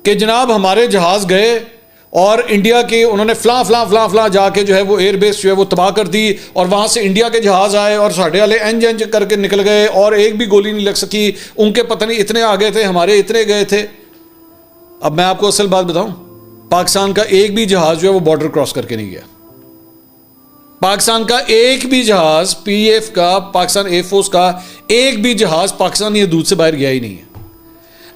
कि जनाब हमारे जहाज़ गए और इंडिया के उन्होंने फलां जाके जो है वो एयरबेस जो है वो तबाह कर दी, और वहाँ से इंडिया के जहाज़ आए और साढ़े वाले एंज करके निकल गए और एक भी गोली नहीं लग सकी। उनके पता नहीं इतने आ गए थे, हमारे इतने गए थे। अब मैं आपको असल बात बताऊं, पाकिस्तान का एक भी जहाज़ जो है वो बॉर्डर क्रॉस करके नहीं गया। पाकिस्तान का एक भी जहाज़, पीएफ का, पाकिस्तान एयरफोर्स का एक भी जहाज़ पाकिस्तानी हदूद से बाहर गया ही नहीं है।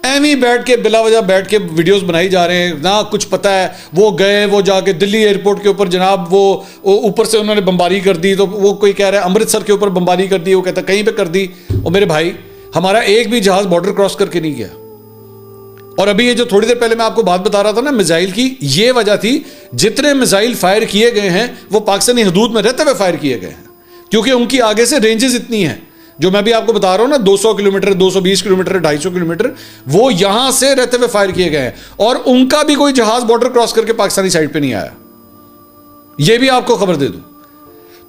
एवं ही बैठ के बिला वजह बैठ के वीडियोस बनाई जा रहे हैं, ना कुछ पता है। वो गए, वो जाके दिल्ली एयरपोर्ट के ऊपर जनाब वो ऊपर से उन्होंने बमबारी कर दी, तो वो कोई कह रहा है अमृतसर के ऊपर बमबारी कर दी, वो कहता है कहीं पे कर दी। और मेरे भाई, हमारा एक भी जहाज बॉर्डर क्रॉस करके नहीं गया। और अभी ये जो थोड़ी देर पहले मैं आपको बात बता रहा था ना मिसाइल की, ये वजह थी जितने मिसाइल फायर किए गए हैं वो पाकिस्तानी हदूद में रहते हुए फायर किए गए हैं, क्योंकि उनकी आगे से रेंजेस इतनी हैं। जो मैं भी आपको बता रहा हूं ना, 200 किलोमीटर, 220 किलोमीटर, 250 किलोमीटर, वो यहां से रहते हुए फायर किए गए हैं। और उनका भी कोई जहाज बॉर्डर क्रॉस करके पाकिस्तानी साइड पे नहीं आया, ये भी आपको खबर दे दूं।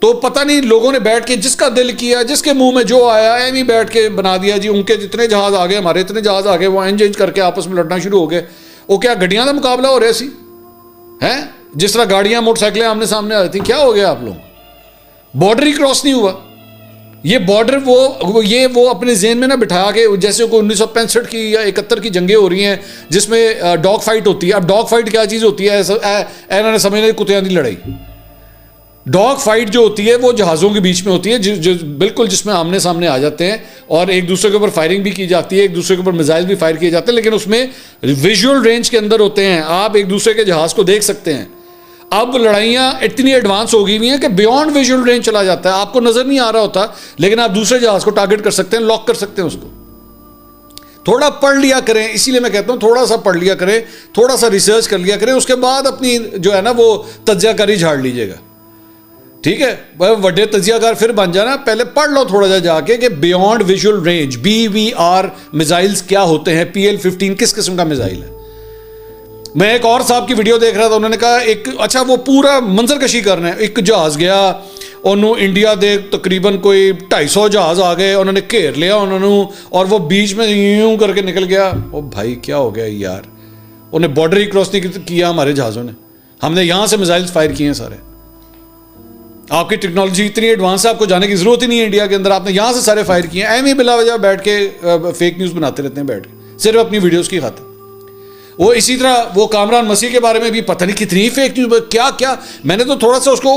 तो पता नहीं लोगों ने बैठ के जिसका दिल किया, जिसके मुंह में जो आया, एवं बैठ के बना दिया जी। उनके जितने जहाज आ गए, हमारे इतने जहाज आ गए, वो एंज करके आपस में लड़ना शुरू हो गए। वो क्या गड्डियां का मुकाबला हो रहा सी है? जिस तरह गाड़ियां मोटरसाइकिलें आमने सामने आ रही थी। क्या हो गया आप लोग? बॉर्डर ही क्रॉस नहीं हुआ। ये बॉर्डर वो अपने जेहन में ना बिठा के, जैसे कोई 1965 की या 71 की जंगें हो रही हैं जिसमें डॉग फाइट होती है। अब डॉग फाइट क्या चीज़ होती है? इन्होंने समझ कुत्तियां की लड़ाई। डॉग फाइट जो होती है वो जहाज़ों के बीच में होती है, जो बिल्कुल जिसमें आमने सामने आ जाते हैं और एक दूसरे के ऊपर फायरिंग भी की जाती है, एक दूसरे के ऊपर मिसाइल भी फायर किए जाते हैं, लेकिन उसमें विजुअल रेंज के अंदर होते हैं। आप एक दूसरे के जहाज़ को देख सकते हैं। अब लड़ाइयाँ इतनी एडवांस हो गई हुई हैं कि बियॉन्ड विजुअल रेंज चला जाता है, आपको नज़र नहीं आ रहा होता, लेकिन आप दूसरे जहाज़ को टारगेट कर सकते हैं, लॉक कर सकते हैं उसको। थोड़ा पढ़ लिया करें, इसीलिए मैं कहता हूँ थोड़ा सा पढ़ लिया करें, थोड़ा सा रिसर्च कर लिया करें, उसके बाद अपनी जो है ना वो तज्जियाकारी झाड़ लीजिएगा। ठीक है, बड़े तजियाकार फिर बन जाना। पहले पढ़ लो थोड़ा सा जाके कि beyond visual range BVR missiles क्या होते हैं, PL-15 किस किस्म का मिसाइल है। मैं एक और साहब की वीडियो देख रहा था, उन्होंने कहा एक अच्छा वो पूरा मंजर कशी कर रहे हैं। एक जहाज़ गया, उन्होंने इंडिया दे तकरीबन कोई 250 जहाज़ आ गए, उन्होंने घेर लिया उन्होंने, और वो बीच में यूं करके निकल गया। ओ भाई क्या हो गया यार, उन्हें बॉर्डर ही क्रॉस नहीं किया हमारे जहाज़ों ने। हमने यहाँ से मिसाइल्स फायर किए हैं सारे। आपकी टेक्नोलॉजी इतनी एडवांस है, आपको जाने की जरूरत ही नहीं है इंडिया के अंदर, आपने यहाँ से सारे फायर किए हैं। एम ही बिला वजह बैठ के फेक न्यूज़ बनाते रहते हैं बैठ के, सिर्फ अपनी वीडियोज़ की खातिर। वो इसी तरह वो कामरान मसीह के बारे में भी पता नहीं कितनी फेक न्यूज़, क्या क्या। मैंने तो थोड़ा सा उसको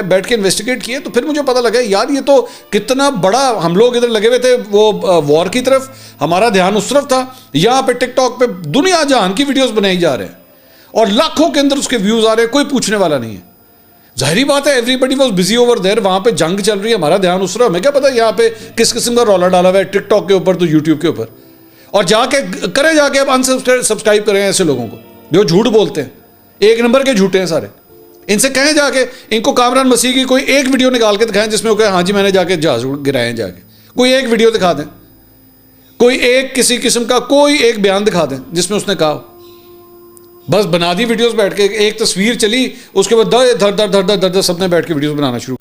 बैठ के इन्वेस्टिगेट किया, तो फिर मुझे पता लगा यार ये तो कितना बड़ा, हम लोग इधर लगे हुए थे वो वॉर की तरफ, हमारा ध्यान उस तरफ था। यहाँ पे टिकटॉक पे दुनिया जहान की वीडियोज़ बनाई जा रहे हैं और लाखों के अंदर उसके व्यूज़ आ रहे हैं, कोई पूछने वाला नहीं है। जाहिर बात है everybody was busy over there, वहाँ पे जंग चल रही है, हमारा ध्यान उस तरफ। हमें क्या पता यहाँ पे किस किस्म का रौला डाला हुआ है टिकटॉक के ऊपर तो यूट्यूब के ऊपर। और जाके करें, जाके अब अनसब्सक्राइब करें ऐसे लोगों को जो झूठ बोलते हैं, एक नंबर के झूठे हैं सारे। इनसे कहें जाके, इनको कामरान मसीह की कोई एक वीडियो निकाल के दिखाएं जिसमें वो कहे हाँ जी मैंने जाके जहाज गिराए हैं, जाके कोई एक वीडियो दिखा दें, कोई एक किसी किस्म का कोई एक बयान दिखा दें जिसमें उसने कहा। बस बना दी वीडियोस बैठ के, एक तस्वीर चली, उसके बाद धर धर धर धर धर धर सबने बैठ के वीडियोस बनाना शुरू